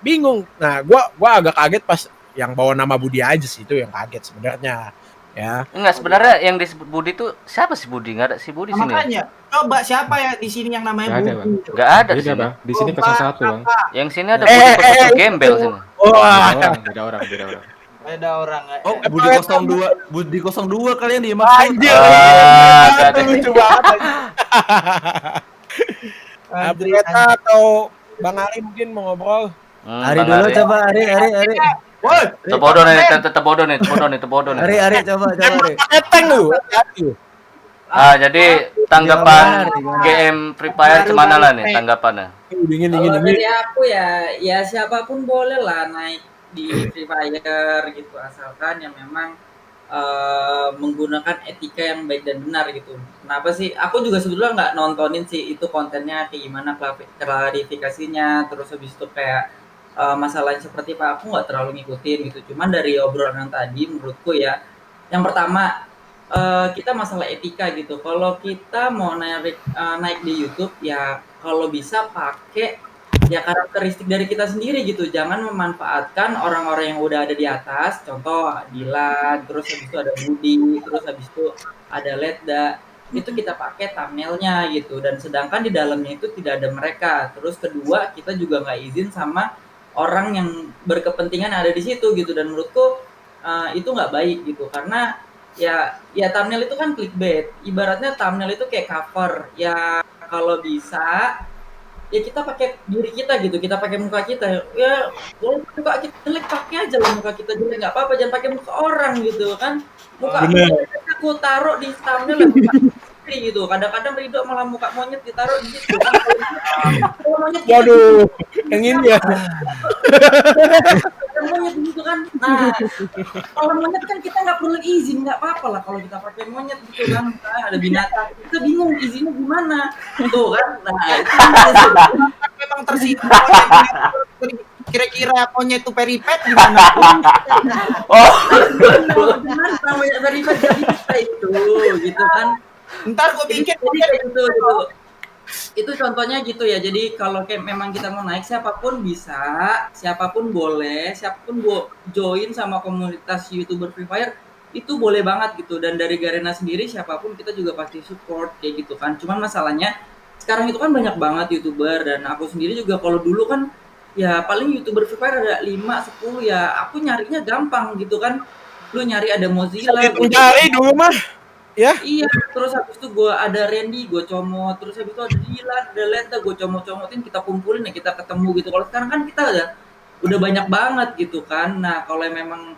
Bingung. Nah, gua agak kaget pas yang bawa nama Budi aja sih, itu yang kaget sebenarnya. Ya. Enggak, sebenarnya yang disebut Budi itu siapa sih Budi? Enggak ada si Budi sini. Makanya coba siapa ya di sini yang namanya Nggak ada, Budi? Enggak ada di Beda sini. bang, di sini 01 bang. Yang sini ada Budi Koto Gembel sini. Wah, Beda orang. Beda orang. Oh, Budi 02 kalian dia anjir. Nggak ada. Lucu banget. Kita atau Bang Ari mungkin mau ngobrol. Ari dulu coba, Ari. Woi, Tebodo nih. Ari coba Ari. Eteng lu. Jadi tanggapan Gimana? GM Free Fire kemana lah nih tanggapannya? Dingin. Kalau dari aku ya siapapun boleh lah naik di Free Fire gitu asalkan yang memang menggunakan etika yang baik dan benar gitu. Kenapa sih? Aku juga sebetulnya nggak nontonin sih itu kontennya kayak gimana klarifikasinya, terus habis itu kayak masalah yang seperti apa aku nggak terlalu ngikutin gitu. Cuman dari obrolan yang tadi menurutku ya, yang pertama kita masalah etika gitu. Kalau kita mau naik di YouTube ya kalau bisa pakai ya karakteristik dari kita sendiri gitu. Jangan memanfaatkan orang-orang yang udah ada di atas. Contoh Dilan, terus habis itu ada Budi, terus habis itu ada Letda. Itu kita pakai thumbnailnya gitu. Dan sedangkan di dalamnya itu tidak ada mereka. Terus kedua kita juga nggak izin sama orang yang berkepentingan ada di situ gitu. Dan menurutku itu nggak baik gitu karena ya thumbnail itu kan clickbait. Ibaratnya thumbnail itu kayak cover. Ya kalau bisa ya kita pakai diri kita gitu, kita pakai muka kita. Ya kalau muka kita jelek pakai aja lah muka kita jelek nggak apa-apa, jangan pakai muka orang gitu kan. Muka aku taruh di thumbnail ya, muka sendiri gitu. Kadang-kadang Ridho malah muka monyet ditaruh di situ. Kalau monyet Waduh, yang ini ya. monyet gitu kan. Nah, kalau monyet kan kita nggak perlu izin, nggak apa-apa lah kalau kita pakai monyet gitu kan. Nah, ada binatang, kita bingung izinnya gimana. Tuh kan. Nah, itu Memang tersinggung kira-kira monyet itu peripet gimana? Oh, gimana namanya dari jadi kita itu gitu kan. Ntar gue Jadi pikir kayak gitu. Itu contohnya gitu ya. Jadi kalau kayak memang kita mau naik siapapun bisa, siapapun boleh, siapapun join sama komunitas YouTuber Free Fire itu boleh banget gitu. Dan dari Garena sendiri siapapun kita juga pasti support kayak gitu kan. Cuman masalahnya sekarang itu kan banyak banget YouTuber dan aku sendiri juga kalau dulu kan ya paling YouTuber Free Fire ada 5 10 ya aku nyarinya gampang gitu kan. Lu nyari ada Mozilla, Mencari dulu mah. Ya. iya, terus habis itu gue ada Randy, gue comot, terus habis itu ada Dilan, ada Leta, gue comot-comotin, kita kumpulin ya kita ketemu gitu. Kalau sekarang kan kita udah banyak banget gitu kan. Nah kalau memang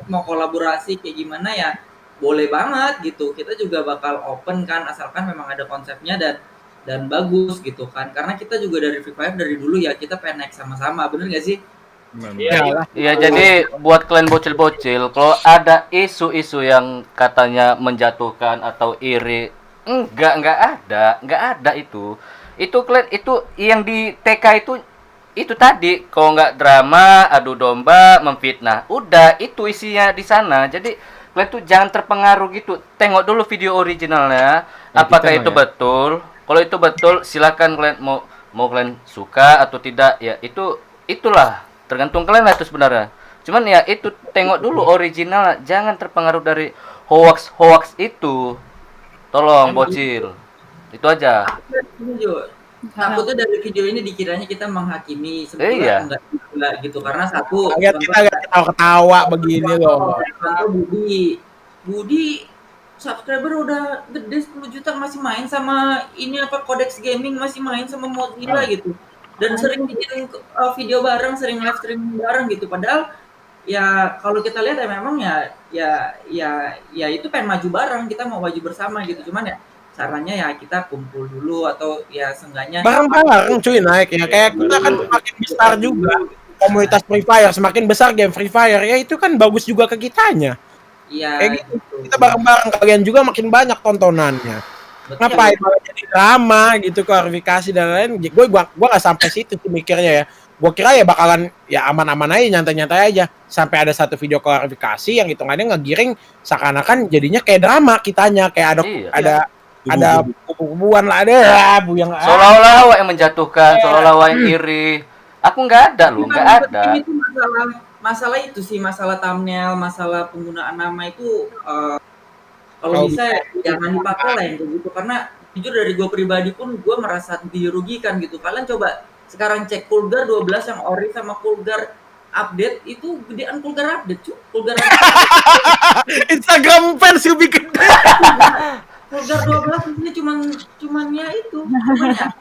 mau kolaborasi kayak gimana ya boleh banget gitu. Kita juga bakal open kan asalkan memang ada konsepnya dan bagus gitu kan. Karena kita juga dari Free Fire dari dulu ya kita pengen naik sama-sama, bener gak sih? iya, jadi buat kalian bocil-bocil, kalau ada isu-isu yang katanya menjatuhkan atau iri, nggak ada itu. Itu kalian itu yang di TK itu tadi, kalau nggak drama, adu domba, memfitnah, udah itu isinya di sana. Jadi kalian tuh jangan terpengaruh gitu. Tengok dulu video originalnya, apakah itu betul. Kalau itu betul, silakan kalian mau kalian suka atau tidak, ya itulah. Tergantung kalian lah itu sebenarnya. Cuman ya itu tengok dulu original, jangan terpengaruh dari hoax itu. Tolong bocil. Itu aja. Takutnya dari video ini dikiranya kita menghakimi Iya. sebetulnya enggak gitu karena satu Lihat kita ketawa-ketawa begini loh. contoh Budi subscriber udah gede 10 juta masih main sama ini apa Codex Gaming, masih main sama Mozilla gitu. Dan sering bikin video bareng, sering live streaming bareng gitu. Padahal ya kalau kita lihat ya memang ya itu pengen maju bareng, kita mau maju bersama gitu. Cuman ya caranya ya kita kumpul dulu atau ya seenggaknya Bareng-bareng cuy naik ya. Kayak kita kan semakin besar juga komunitas Free Fire, semakin besar game Free Fire ya itu kan bagus juga ke kitanya. ya Kayak gitu. gitu. Kita bareng-bareng kalian juga makin banyak tontonannya. Betul. Ngapain malah jadi drama gitu, klarifikasi dan lain. Gua nggak sampai situ sih mikirnya ya. Gua kira ya bakalan ya aman-aman aja, nyantai-nyantai aja. Sampai ada satu video klarifikasi yang hitungannya ngegiring seakan-akan jadinya kayak drama kitanya, kayak ada kubu-kubuan lah, ada bu yang Seolah-olah awak yang menjatuhkan, seolah-olah awak yang iri. Aku nggak ada loh, nggak ada. Itu masalah itu sih, masalah thumbnail, masalah penggunaan nama itu kalau bisa ya, jangan dipakai lah yang kayak gitu karena jujur dari gue pribadi pun gue merasa dirugikan gitu. Kalian coba sekarang cek Kulgar 12 yang ori sama Kulgar update itu gedean Kulgar update cuy. Kulgar Instagram fans lebih gede. Kulgar 12 ini cuman ya itu. Cuman ya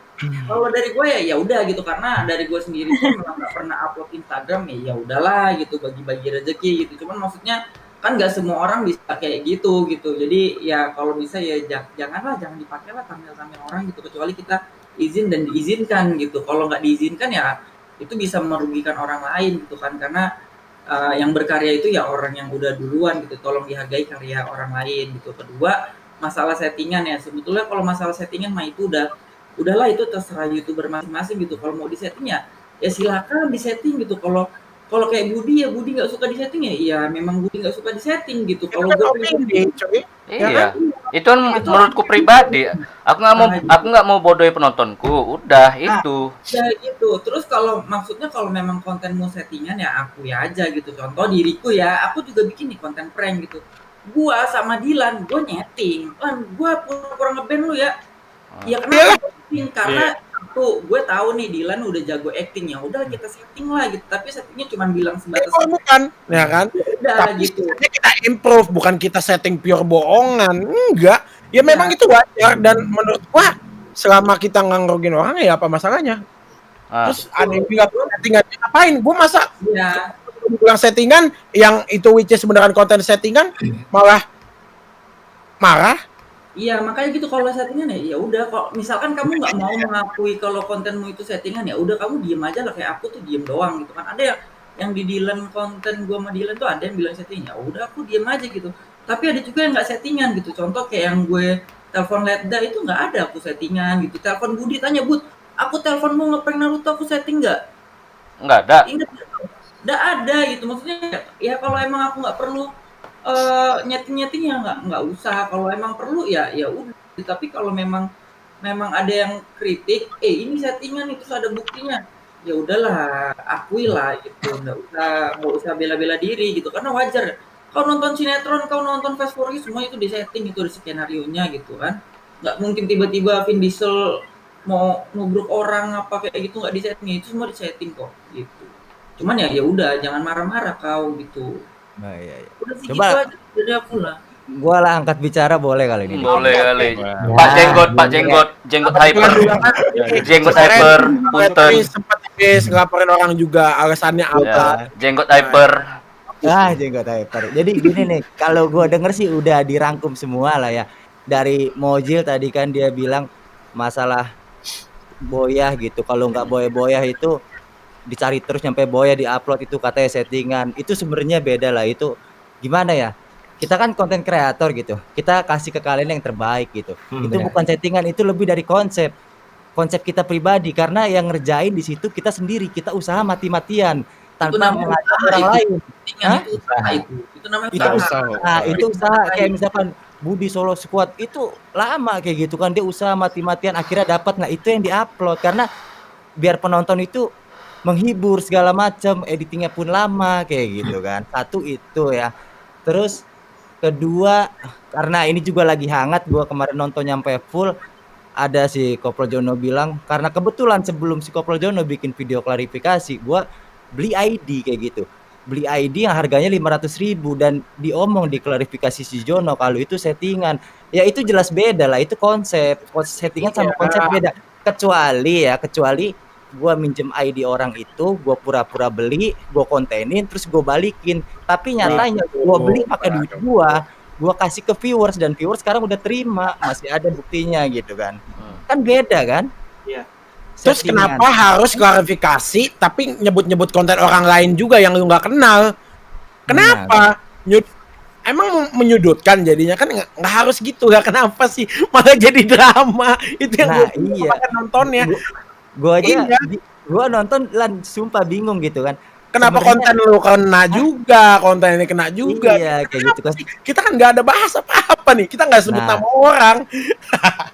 kalau dari gue ya udah gitu karena dari gue sendiri pun memang nggak pernah upload Instagram ya udahlah gitu bagi-bagi rezeki gitu. Cuman maksudnya kan nggak semua orang bisa kayak gitu jadi ya kalau bisa ya jangan dipakai lah thumbnail orang gitu kecuali kita izin dan diizinkan gitu. Kalau nggak diizinkan ya itu bisa merugikan orang lain gitu kan karena yang berkarya itu ya orang yang udah duluan gitu. Tolong dihargai karya orang lain gitu. Kedua masalah settingan ya sebetulnya kalau masalah settingan mah itu udahlah itu terserah YouTuber masing-masing gitu. Kalau mau disetting ya ya silakan disetting gitu. Kalau kayak Budi ya Budi nggak suka disetting ya, iya memang Budi nggak suka disetting gitu. Itu Kalau kan gue opini, cuy. Ya kan? Iya. Itu kan menurutku pribadi. Aku nggak mau bodohi penontonku. Udah itu. ya gitu. Terus kalau maksudnya kalau memang kontenmu settingan ya aku ya aja gitu. Contoh diriku ya, aku juga bikin nih konten prank gitu. Gua sama Dilan, gue nyeting. Lan, gua pura-pura ngeband lu ya. Ya kenapa gua setting? Karena satu, gue tahu nih Dilan udah jago acting, ya udah kita setting lah gitu. Tapi settingnya cuma bilang sebatas Bukan, ya kan? udah Tapi gitu. sebenarnya kita improve, bukan kita setting pure bohongan. Enggak. Ya memang itu wajar dan menurut gua selama kita nggak ngerugin orang ya apa masalahnya? Ah. Terus ada yang bilang settingan ngapain? Gua masa Ya, bilang settingan yang itu which is beneran konten settingan malah marah. iya makanya gitu kalau settingan ya udah kok misalkan kamu nggak mau mengakui kalau kontenmu itu settingan ya udah kamu diem aja lah kayak aku tuh diem doang gitu kan. Ada yang di Dilan konten gua sama Dilan tuh ada yang bilang setting ya udah aku diem aja gitu. Tapi ada juga yang nggak settingan gitu. Contoh kayak yang gue telepon Ledda itu nggak ada aku settingan gitu. Telepon Budi tanya Bud, aku teleponmu ngeprank Naruto aku setting nggak? Nggak ada. Nggak ada gitu maksudnya ya kalau emang aku nggak perlu nyeting ya nggak usah. Kalau emang perlu ya udah. Tapi kalau memang ada yang kritik, ini settingan itu terus ada buktinya, ya udahlah akui lah gitu. Nggak usah bela-bela diri gitu karena wajar. Kau nonton sinetron, kau nonton Fast Furious semua itu disetting, itu ada skenario nya gitu kan. Nggak mungkin tiba-tiba Vin Diesel mau nubruk orang apa kayak gitu nggak disetting, itu semua disetting kok gitu. Cuman ya udah jangan marah-marah kau gitu. Nah, iya. Udah sih Coba gitu aja dari aku lah. gua lah angkat bicara boleh kali ini. Boleh kali. Ya, Pak jenggot hyper. Jenggot hyper punten. Tapi sempat ngelaporin orang juga alasannya apa. Ya, jenggot hyper. Jenggot hyper. Jadi gini nih, kalau gua denger sih udah dirangkum semua lah ya. Dari Mojil tadi kan dia bilang masalah boyah gitu. Kalau nggak boyah itu dicari terus nyampe boya di-upload itu katanya settingan. Itu sebenarnya beda lah. Itu gimana ya? Kita kan konten kreator gitu. Kita kasih ke kalian yang terbaik gitu. Itu benar. bukan settingan, itu lebih dari konsep. Konsep kita pribadi karena yang ngerjain di situ kita sendiri, kita usaha mati-matian tanpa namanya mengajak usaha orang itu. lain. Settingan Hah? itu usaha itu. Itu namanya Itu usaha. Nah, itu usaha kayak misalkan Budi Solo Squad itu lama kayak gitu kan dia usaha mati-matian akhirnya dapat. Nah, itu yang diupload karena biar penonton itu menghibur segala macam, editingnya pun lama kayak gitu kan. Satu itu ya. Terus kedua karena ini juga lagi hangat, gua kemarin nonton nyampe full, ada si Koplo Jono bilang karena kebetulan sebelum si Koplo Jono bikin video klarifikasi, gua beli ID kayak gitu. Beli ID yang harganya 500.000 dan diomong di klarifikasi si Jono kalau itu settingan. Ya itu jelas beda lah, itu konsep settingan sama konsep beda. Kecuali gua minjem ID orang itu, gua pura-pura beli, gua kontenin, terus gua balikin. Tapi nyatanya gua beli pakai duit gua kasih ke viewers dan viewers sekarang udah terima, masih ada buktinya gitu kan. Kan beda kan? Iya. Terus Settingan. kenapa harus klarifikasi tapi nyebut-nyebut konten orang lain juga yang lu nggak kenal? Kenapa? Emang menyudutkan jadinya kan nggak harus gitu, nggak kenapa sih malah jadi drama itu yang Nah, gue iya. nontonnya. Gua aja Iya. gua nonton lan sumpah bingung gitu kan. Kenapa Sebenarnya- konten lu kena juga, konten ini kena juga? Iya, kayak gitu kan. Kita kan nggak ada bahas apa-apa nih, kita nggak sebut Nah. nama orang.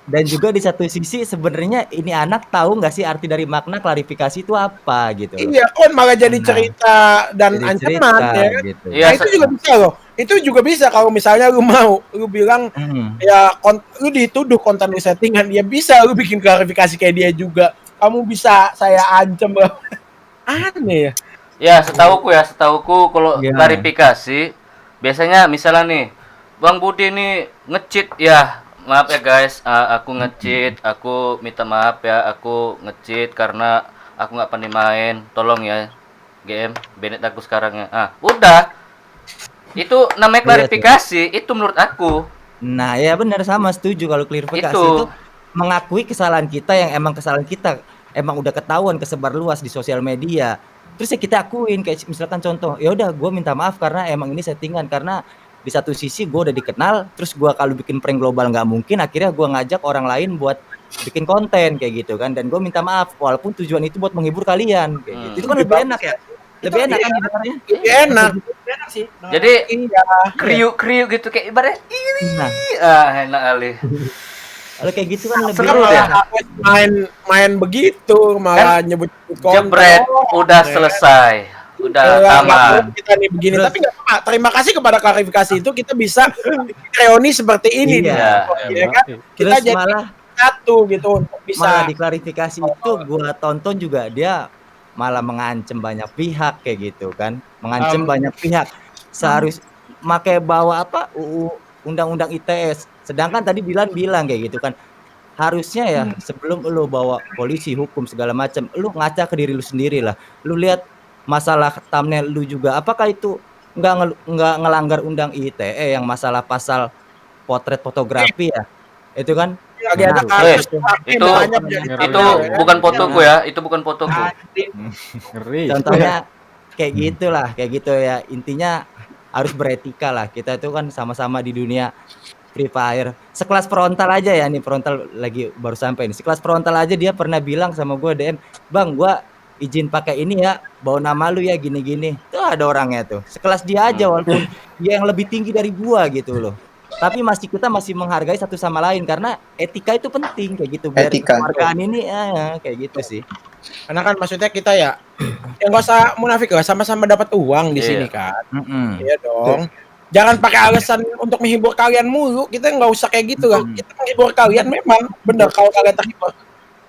Dan juga di satu sisi sebenarnya ini anak tahu nggak sih arti dari makna klarifikasi itu apa gitu loh. Iya, kon malah jadi Nah, cerita dan jadi ancaman cerita ya. kan? gitu. Iya, Nah, itu juga bisa loh. Itu juga bisa kalau misalnya lu mau, lu bilang ya lu dituduh konten lu settingan, ya bisa lu bikin klarifikasi kayak dia juga. Kamu bisa saya ancam. Aneh ya. Ya, setahuku kalau Gimana? klarifikasi biasanya misalnya nih, Bang Budi nih nge-cheat ya. Maaf ya guys, aku nge-cheat, aku minta maaf ya, aku nge-cheat karena aku nggak pandai main. Tolong ya, GM, banned aku sekarang ya. Udah. Itu namanya klarifikasi, itu menurut aku. Nah, ya benar sama setuju kalau klarifikasi Itu. itu mengakui kesalahan kita yang emang kesalahan kita emang udah ketahuan kesebar luas di sosial media. Terus ya kita akuin kayak misalkan contoh, ya udah gue minta maaf karena emang ini settingan karena di satu sisi gue udah dikenal, terus gue kalau bikin prank global nggak mungkin, akhirnya gue ngajak orang lain buat bikin konten kayak gitu kan, dan gue minta maaf walaupun tujuan itu buat menghibur kalian kayak gitu. Itu kan lebih enak ya, lebih enak kan didengarnya. Lebih enak. Enak sih. Jadi Iya. kriuk-kriuk gitu kayak ibaratnya Nah, enak kali. kalau kayak gitu kan lebih Seru Kalau ya. enak. main begitu malah nyebut Jebret, udah selesai. Udah aman. kita nih begini. Terus- Tapi nggak apa. Terima kasih kepada klarifikasi itu kita bisa reuni seperti ini. Iya. nih. Ya kan? Kita Terus jadi malah satu gitu untuk malah bisa. diklarifikasi itu gua tonton juga dia malah mengancam banyak pihak kayak gitu kan, mengancam banyak pihak seharus pakai bawa apa UU undang-undang ITS, sedangkan tadi bilang kayak gitu kan, harusnya ya sebelum lu bawa polisi hukum segala macam lu ngaca ke diri lu sendiri lah, lu lihat masalah thumbnail lu juga apakah itu nggak ngelanggar undang ITE yang masalah pasal potret fotografi ya itu kan. Lagi ada Nah, kasus itu- banyak jadi Itu thumbnail, ya. bukan fotoku ya, itu bukan fotoku. Ngeri. Contohnya kayak gitulah, kayak gitu ya. Intinya harus beretika lah. Kita itu kan sama-sama di dunia Free Fire. Sekelas Frontal aja ya nih, Frontal lagi baru sampai nih. Sekelas Frontal aja dia pernah bilang sama gue DM, "Bang, gua izin pakai ini ya, bawa nama lu ya gini-gini." Tuh ada orangnya tuh. Sekelas dia aja walaupun dia yang lebih tinggi dari gua gitu loh. Tapi kita masih menghargai satu sama lain karena etika itu penting kayak gitu biar Etika. keluargaan ini kayak gitu sih. Karena kan maksudnya kita ya nggak usah munafik lah, sama-sama dapat uang di Iya. sini kan. Mm-mm. Iya dong. Jangan pakai alasan untuk menghibur kalian mulu. Kita nggak usah kayak gitu lah. Kita menghibur kalian memang benar kalau kalian terhibur.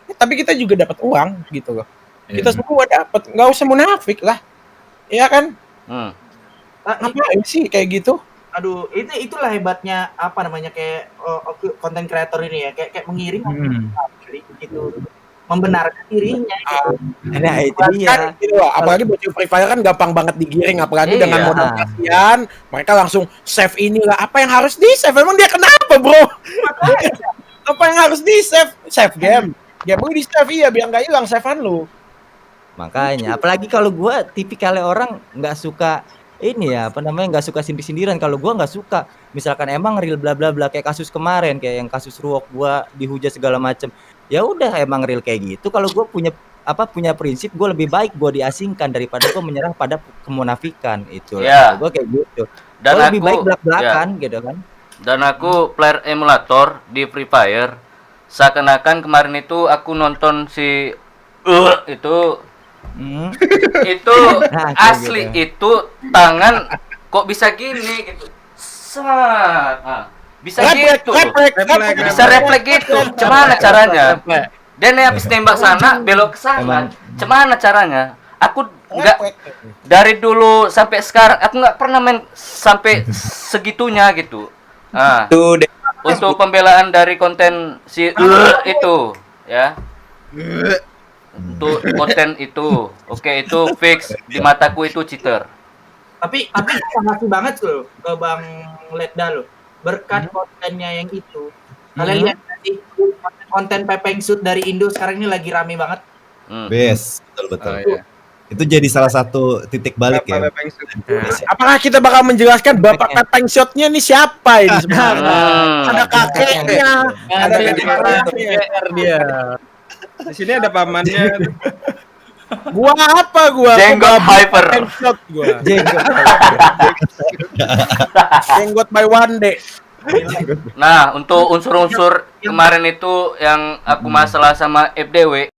Tapi kita juga dapat uang gitu loh. Kita semua dapat. Nggak usah munafik lah. Iya kan? Hmm. Ngapain sih kayak gitu? Aduh, itulah hebatnya apa namanya kayak konten kreator ini ya, kayak mengiring gitu, membenarkan dirinya gitu. Nah itu Kan dia. gitu loh. Apalagi bocil Free Fire kan gampang banget digiring. Apalagi Iya. dengan modal kasihan. Mereka langsung save inilah. Apa yang harus di save? Emang dia kenapa bro? Apa yang harus di save? Save game. Game lu di save iya biar nggak hilang savean lu. Makanya, apalagi kalau gua tipikalnya orang nggak suka ini ya, apa namanya, nggak suka sindir-sindiran. Kalau gua nggak suka, misalkan emang real bla bla bla kayak kasus kemarin, kayak yang kasus Ruok gua dihujat segala macem. Ya udah emang real kayak gitu. Kalau gua punya prinsip, gua lebih baik gua diasingkan daripada gua menyerah pada kemunafikan itu. Ya. Gua kayak gitu. Dan Gua lebih aku- baik belak-belakan gitu kan. Dan aku player emulator di Free Fire. Seakan-akan kemarin itu aku nonton si itu Hmm. itu Nah, kayak asli gitu. itu tangan kok bisa gini gitu. Sat. Bisa gitu. Bisa refleks gitu. Gimana caranya? Dan habis nembak sana, belok ke sana. Emang. Gimana caranya? Aku nggak dari dulu sampai sekarang aku nggak pernah main sampai segitunya gitu. Nah, Tuh deh. untuk pembelaan dari konten si itu ya. Untuk konten itu, oke itu fix di mataku itu cheater. Tapi makasih banget loh ke Bang Ledda loh. Berkat kontennya yang itu. Kalian lihat nggak sih konten Pepeng Shoot dari Indo sekarang ini lagi rame banget. Bes, betul. Itu jadi salah satu titik balik ya. Apakah kita bakal menjelaskan Bapak Pepeng Shot-nya nih siapa ini sebenarnya? Ada kakeknya, ada kakeknya. dia. Di sini ada pamannya. Gua apa gua? Jenggot Gua Hyper. Pepeng Shot gua. Jenggot. Jenggot by one day. Nah, untuk unsur-unsur kemarin itu yang aku masalah sama FDW,